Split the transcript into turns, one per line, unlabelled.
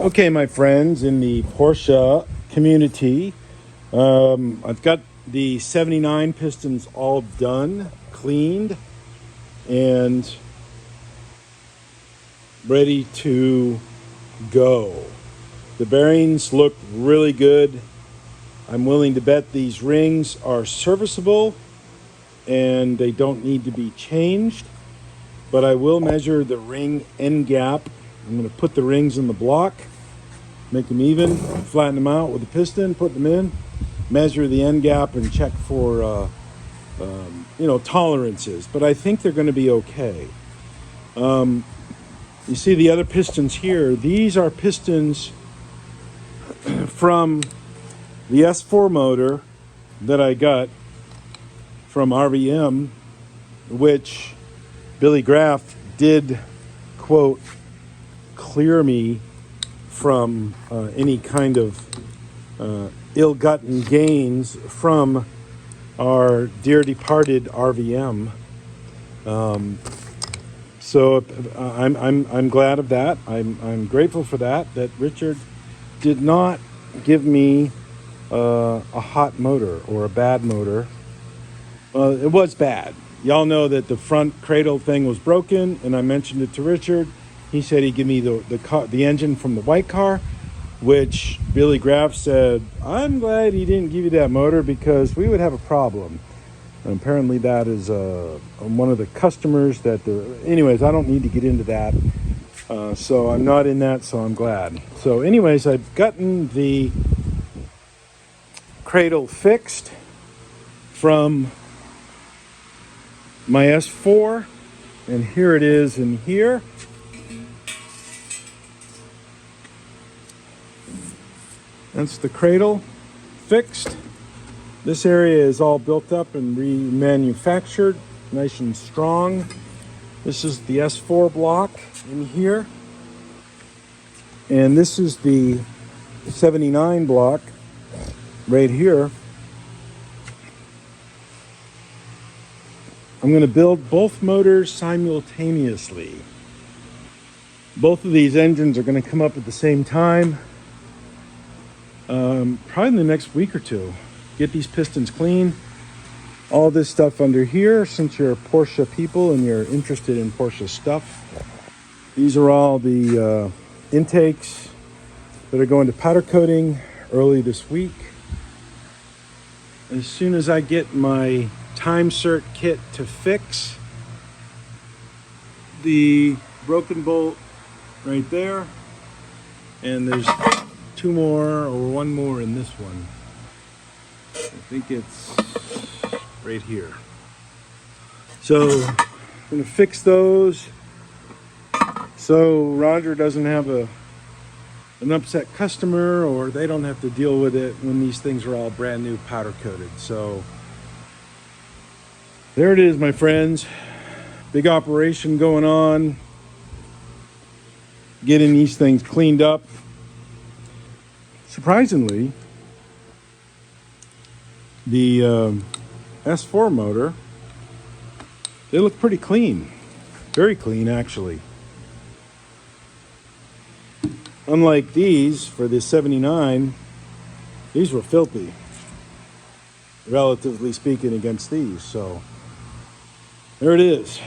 Okay, my friends in the Porsche community, I've got the 79 pistons all done, cleaned, and ready to go. The bearings look really good. I'm willing to bet these rings are serviceable and they don't need to be changed, but I will measure the ring end gap. I'm going to put the rings in the block, make them even, flatten them out with a piston, put them in, measure the end gap, and check for tolerances. But I think they're going to be okay. You see the other pistons here. These are pistons from the S4 motor that I got from RVM, which Billy Graff did, quote, clear me from any kind of ill-gotten gains from our dear departed RVM. So I'm glad of that. I'm grateful for that Richard did not give me a hot motor or a bad motor. It was bad. Y'all know that the front cradle thing was broken, and I mentioned it to Richard. He said he'd give me the engine from the white car, which Billy Graff said, I'm glad he didn't give you that motor because we would have a problem. And apparently that is one of the customers that anyways, I don't need to get into that. So I'm not in that, so I'm glad. So anyways, I've gotten the cradle fixed from my S4, and here it is in here. That's the cradle fixed. This area is all built up and remanufactured, nice and strong. This is the S4 block in here. And this is the 79 block right here. I'm going to build both motors simultaneously. Both of these engines are going to come up at the same time. Probably in the next week or two. Get these pistons clean. All this stuff under here, since you're Porsche people and you're interested in Porsche stuff. These are all the intakes that are going to powder coating early this week. As soon as I get my time cert kit to fix the broken bolt right there, and there's two more or one more in this one. I think it's right here. So I'm going to fix those so Roger doesn't have an upset customer, or they don't have to deal with it when these things are all brand new powder coated. So there it is, my friends. Big operation going on, getting these things cleaned up. Surprisingly, the S4 motor, they look pretty clean. Very clean, actually. Unlike these, for the 79, these were filthy, relatively speaking, against these. So there it is.